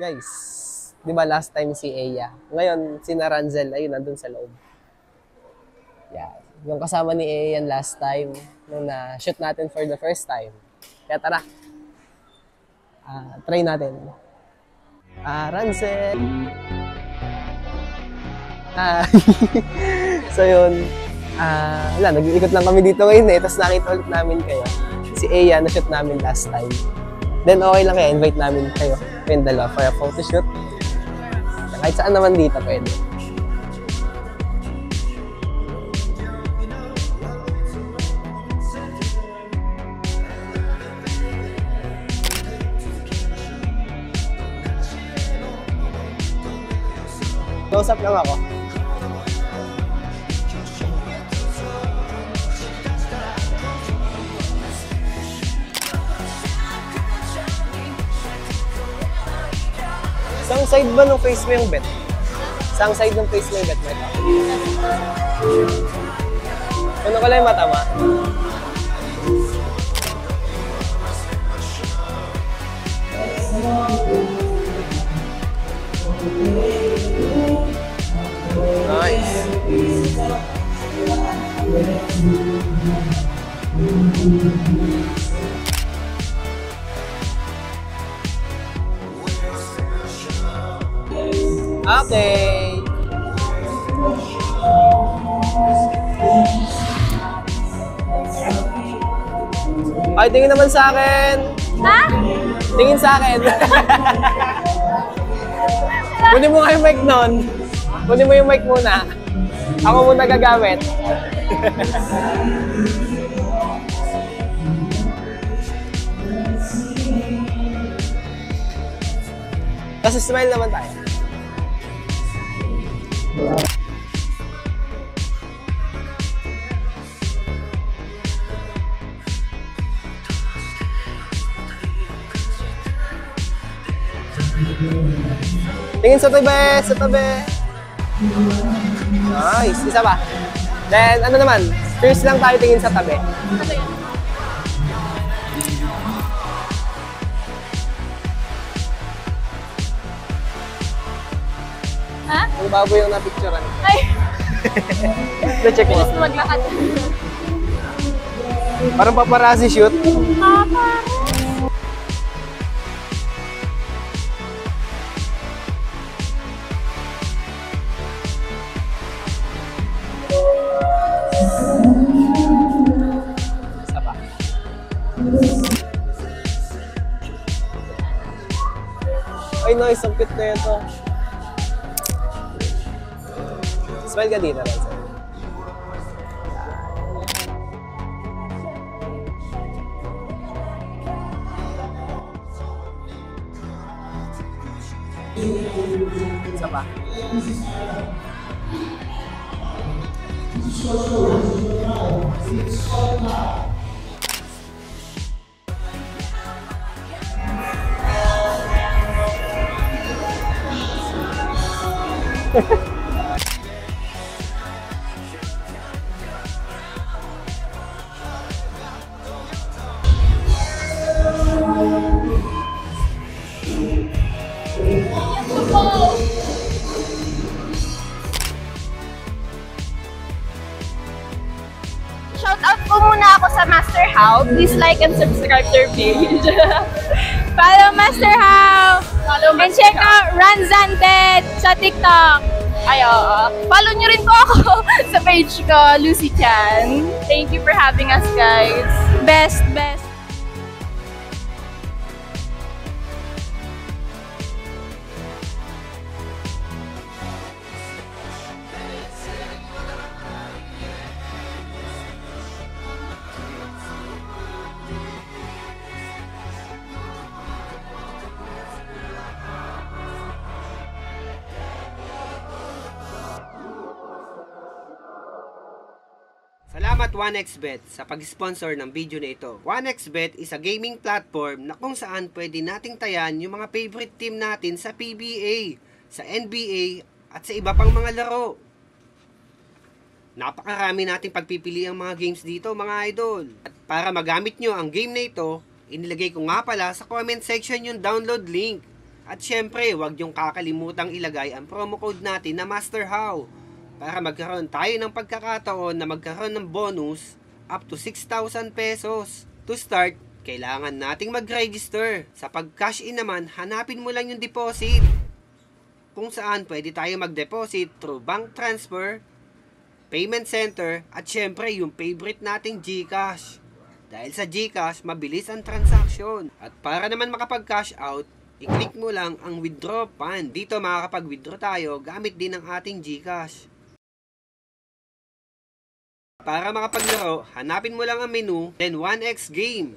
Guys, di ba last time si Eya? Ngayon, si Naranzel, ayun, nandun sa loob. Yeah. Yung kasama ni Eya last time, nung na-shoot natin for the first time. Kaya tara, try natin. Ransel! So yun, wala, nag-iikot lang kami dito ngayon eh, tapos nakita ulit namin kayo. Si Eya, na-shoot namin last time. Then okay lang kaya, invite namin kayo, kayong dalawa, for a photoshoot. Kahit saan naman dito pwede. Close up lang ako. Saan side ba nung face mo yung bet? Saan side ng face mo yung bet? Ano ko lang yung mata mo? Nice. Okay. Ay, tingin naman sa akin. Ha? Tingin sa akin. Kunin mo nga yung mic nun. Kunin mo yung mic muna. Ako muna gagamit. Kasi smile naman tayo. Tingin sa tabi, sa tabi. Nice. Isa pa. Then, ano naman? First lang tayo tingin sa tabi. Ha? Ang baboy yung napicturean. Ay! Na-check mo. Bilis maglakad. Parang paparazzi shoot. Papa! Isa pa. Ay, nice. Ang cute na ito. Smile ka dito, Renzo. Isa pa. Shout out po muna ako sa Master How. Please like and subscribe their page. Follow Master How! And check out Ranzanbet sa TikTok. Follow nyo rin po ako sa page ko, Lucy Chan. Thank you for having us, guys. Best, best. Salamat 1xBet sa pag-sponsor ng video na ito. 1xBet is a gaming platform na kung saan pwede nating tayan yung mga favorite team natin sa PBA, sa NBA, at sa iba pang mga laro. Napakarami nating pagpipili ang mga games dito, mga idol. At para magamit nyo ang game na ito, inilagay ko nga pala sa comment section yung download link. At syempre, huwag yung kakalimutang ilagay ang promo code natin na MasterHow para magkaroon tayo ng pagkakataon na magkaroon ng bonus up to 6,000 pesos. To start, kailangan nating mag-register. Sa pag-cash in naman, hanapin mo lang yung deposit. Kung saan pwede tayo mag-deposit through bank transfer, payment center, at syempre yung favorite nating GCash. Dahil sa GCash, mabilis ang transaction. At para naman makapag-cash out, i-click mo lang ang withdraw fund. Dito makakapag-withdraw tayo gamit din ang ating GCash. Para makapaglaro, hanapin mo lang ang menu, then 1x game.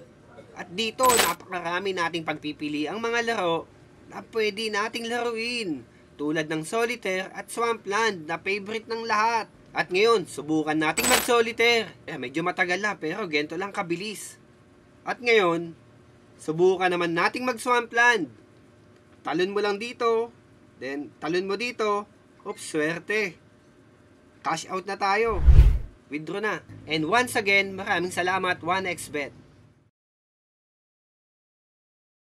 At dito, napakarami nating pagpipili ang mga laro na pwede nating laruin. Tulad ng Solitaire at Swampland na favorite ng lahat. At ngayon, subukan nating mag-Solitaire. Medyo matagal na pero ganito lang kabilis. At ngayon, subukan naman nating mag-Swampland. Talon mo lang dito, then talon mo dito. Oops, swerte. Cash out na tayo. Withdraw na. And once again, maraming salamat 1xBet.